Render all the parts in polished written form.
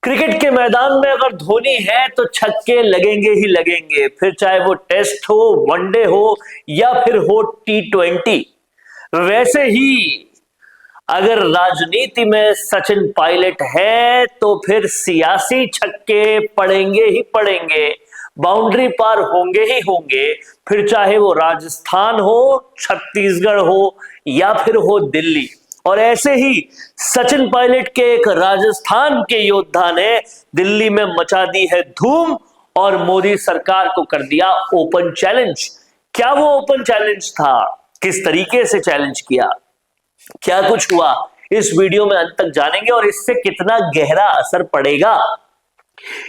Cricket के मैदान में अगर धोनी है तो छक्के लगेंगे ही लगेंगे, फिर चाहे वो टेस्ट हो, वनडे हो या फिर हो T20। वैसे ही अगर राजनीति में सचिन पायलट है तो फिर सियासी छक्के पड़ेंगे ही पड़ेंगे, बाउंड्री पार होंगे ही होंगे, फिर चाहे वो राजस्थान हो, छत्तीसगढ़ हो या फिर हो दिल्ली। और ऐसे ही सचिन पायलट के एक राजस्थान के योद्धा ने दिल्ली में मचा दी है धूम और मोदी सरकार को कर दिया ओपन चैलेंज। क्या वो ओपन चैलेंज था? किस तरीके से चैलेंज किया? क्या कुछ हुआ? इस वीडियो में अंत तक जानेंगे और इससे कितना गहरा असर पड़ेगा,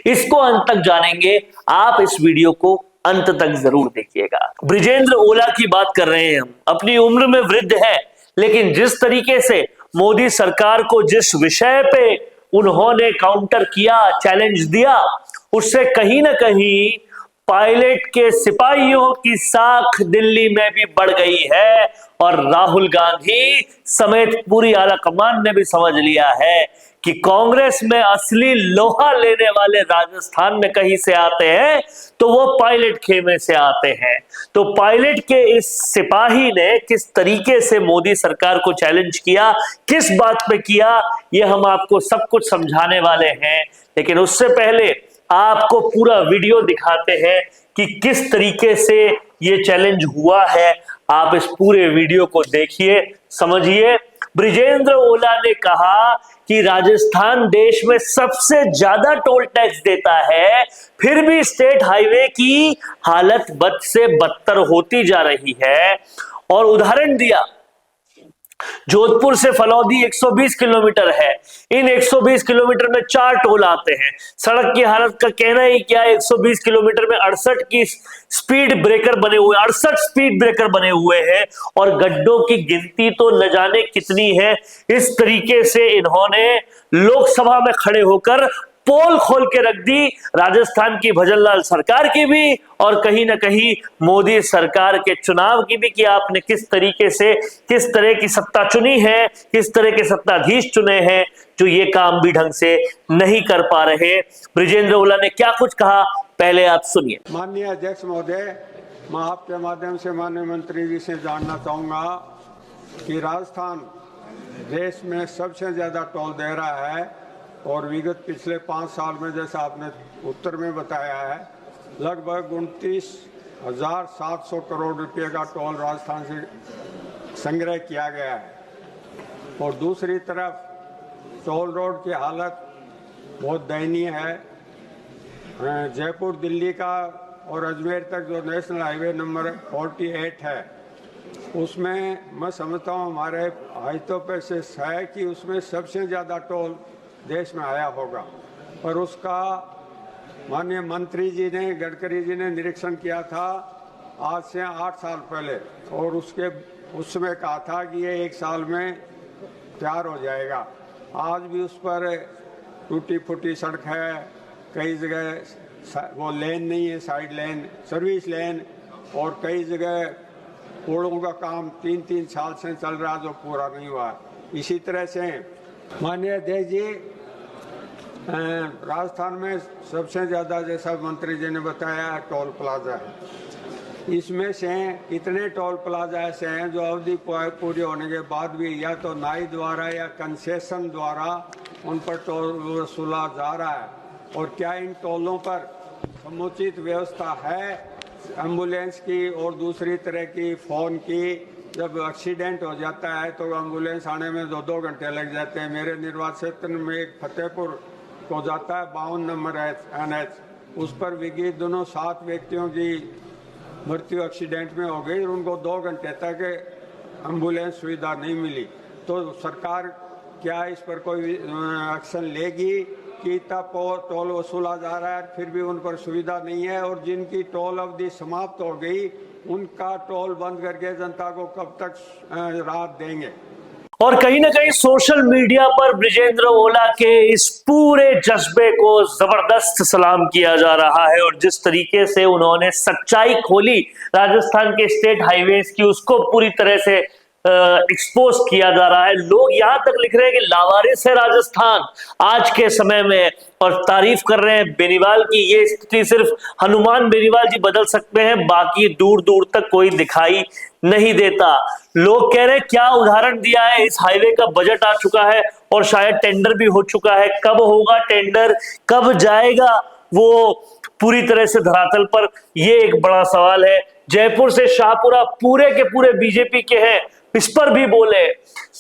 इसको अंत तक जानेंगे। आप इस वीडियो को अंत तक जरूर देखिएगा। बृजेंद्र ओला की बात कर रहे हैं हम। अपनी उम्र में वृद्ध है, लेकिन जिस तरीके से मोदी सरकार को जिस विषय पे उन्होंने काउंटर किया, चैलेंज दिया, उससे कहीं ना कहीं पायलट के सिपाहियों की साख दिल्ली में भी बढ़ गई है और राहुल गांधी समेत पूरी आला कमान ने भी समझ लिया है कि कांग्रेस में असली लोहा लेने वाले राजस्थान में कहीं से आते हैं तो वो पायलट खेमे से आते हैं। तो पायलट के इस सिपाही ने किस तरीके से मोदी सरकार को चैलेंज किया, किस बात पे किया, ये हम आपको सब कुछ समझाने वाले हैं। लेकिन उससे पहले आपको पूरा वीडियो दिखाते हैं कि किस तरीके से ये चैलेंज हुआ है। आप इस पूरे वीडियो को देखिए, समझिए। बृजेंद्र ओला ने कहा कि राजस्थान देश में सबसे ज्यादा टोल टैक्स देता है, फिर भी स्टेट हाईवे की हालत बद से बदतर होती जा रही है। और उदाहरण दिया, जोधपुर से फलौदी 120 किलोमीटर है। इन 120 किलोमीटर में 4 टोल आते हैं। सड़क की हालत का कहना ही क्या है, 120 किलोमीटर में 68 की स्पीड ब्रेकर बने हुए, 68 स्पीड ब्रेकर बने हुए हैं और गड्ढों की गिनती तो न जाने कितनी है। इस तरीके से इन्होंने लोकसभा में खड़े होकर पोल खोल के रख दी राजस्थान की भजनलाल सरकार की भी और कहीं ना कहीं मोदी सरकार के चुनाव की भी, कि आपने किस तरीके से, किस तरह की सत्ता चुनी है, किस तरह के सत्ताधीश चुने हैं जो ये काम भी ढंग से नहीं कर पा रहे। बृजेंद्र ओला ने क्या कुछ कहा, पहले आप सुनिए। माननीय अध्यक्ष महोदय, मैं आपके माध्यम से माननीय मंत्री जी से जानना चाहूंगा कि राजस्थान देश में सबसे ज्यादा टोल दे रहा है और विगत पिछले 5 साल में, जैसा आपने उत्तर में बताया है, लगभग 29,700 करोड़ रुपए का टोल राजस्थान से संग्रह किया गया है। और दूसरी तरफ टोल रोड की हालत बहुत दयनीय है। जयपुर दिल्ली का और अजमेर तक जो नेशनल हाईवे नंबर 48 है, उसमें मैं समझता हूँ हमारे हाथों पे से है कि उसमें सबसे ज़्यादा टोल देश में आया होगा। पर उसका माननीय मंत्री जी ने, गडकरी जी ने निरीक्षण किया था आज से 8 साल पहले और उसमें कहा था कि ये 1 साल में तैयार हो जाएगा। आज भी उस पर टूटी फूटी सड़क है, कई जगह वो लेन नहीं है, साइड लेन, सर्विस लेन, और कई जगह पुलों का काम 3-3 साल से चल रहा जो पूरा नहीं हुआ। इसी तरह से माननीय अध्यक्ष जी, राजस्थान में सबसे ज़्यादा, जैसा मंत्री जी ने बताया, टोल प्लाजा है। इसमें से इतने टोल प्लाजा ऐसे हैं जो अवधि पूरी होने के बाद भी या तो नाई द्वारा या कंसेशन द्वारा उन पर टोल वसूला जा रहा है। और क्या इन टोलों पर समुचित व्यवस्था है एम्बुलेंस की और दूसरी तरह की फ़ोन की? जब एक्सीडेंट हो जाता है तो एम्बुलेंस आने में 2-2 घंटे लग जाते हैं। मेरे निर्वाचन क्षेत्र में एक फतेहपुर को जाता है 52 नंबर NH, उस पर विगत दोनों 7 व्यक्तियों की मृत्यु एक्सीडेंट में हो गई और उनको 2 घंटे तक एम्बुलेंस सुविधा नहीं मिली। तो सरकार क्या इस पर कोई एक्शन लेगी कि इतना टोल वसूला जा रहा है फिर भी उन पर सुविधा नहीं है? और जिनकी टोल अवधि समाप्त हो गई उनका टोल बंद करके जनता को कब तक राहत देंगे? और कहीं ना कहीं सोशल मीडिया पर बृजेंद्र ओला के इस पूरे जज्बे को जबरदस्त सलाम किया जा रहा है और जिस तरीके से उन्होंने सच्चाई खोली राजस्थान के स्टेट हाईवेज की, उसको पूरी तरह से एक्सपोज किया जा रहा है। लोग यहां तक लिख रहे हैं कि लावारिस है राजस्थान आज के समय में, और तारीफ कर रहे हैं बेनीवाल की। ये स्थिति सिर्फ हनुमान बेनीवाल जी बदल सकते हैं, बाकी दूर दूर तक कोई दिखाई नहीं देता। लोग कह रहे हैं क्या उदाहरण दिया है, इस हाईवे का बजट आ चुका है और शायद टेंडर भी हो चुका है। कब होगा टेंडर, कब जाएगा वो पूरी तरह से धरातल पर, ये एक बड़ा सवाल है। जयपुर से शाहपुरा पूरे के पूरे बीजेपी के हैं, इस पर भी बोले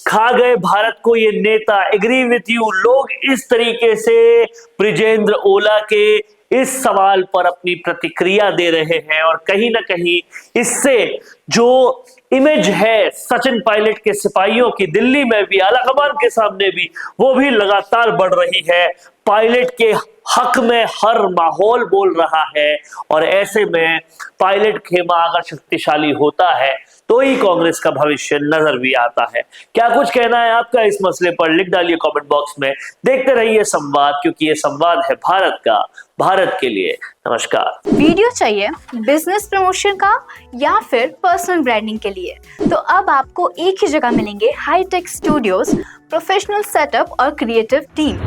खा गए भारत को ये नेता, एग्री विथ यू। लोग इस तरीके से ब्रिजेंद्र ओला के इस सवाल पर अपनी प्रतिक्रिया दे रहे हैं, और कहीं ना कहीं इससे जो इमेज है सचिन पायलट के सिपाहियों की दिल्ली में भी, आला कमान के सामने भी, वो भी लगातार बढ़ रही है। पायलट के हक में हर माहौल बोल रहा है, और ऐसे में पायलट खेमा अगर शक्तिशाली होता है तो ही कांग्रेस का भविष्य नजर भी आता है। क्या कुछ कहना है आपका इस मसले पर, लिख डालिए कमेंट बॉक्स में। देखते रहिए संवाद, क्योंकि ये संवाद है भारत का, भारत के लिए। नमस्कार। वीडियो चाहिए बिजनेस प्रमोशन का या फिर पर्सनल ब्रांडिंग के लिए, तो अब आपको एक ही जगह मिलेंगे हाईटेक स्टूडियोज, प्रोफेशनल सेटअप और creative team,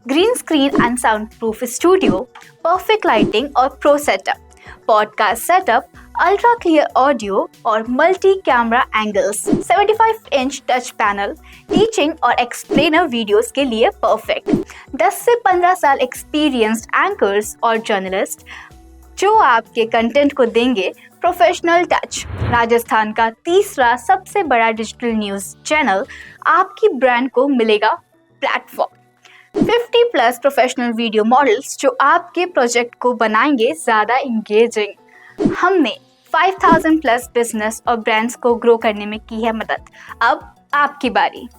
green screen and sound proof studio, perfect lighting और pro setup, podcast setup, ultra clear audio और multi camera angles, 75 inch touch panel, teaching और एक्सप्लेनर वीडियोस के लिए परफेक्ट, 10 से 15 साल experienced anchors और journalist जो आपके कंटेंट को देंगे प्रोफेशनल टच। राजस्थान का तीसरा सबसे बड़ा डिजिटल न्यूज चैनल आपकी ब्रांड को मिलेगा प्लेटफॉर्म। 50+ प्रोफेशनल वीडियो मॉडल्स जो आपके प्रोजेक्ट को बनाएंगे ज़्यादा इंगेजिंग। हमने 5000+ बिजनेस और ब्रांड्स को ग्रो करने में की है मदद। अब आपकी बारी।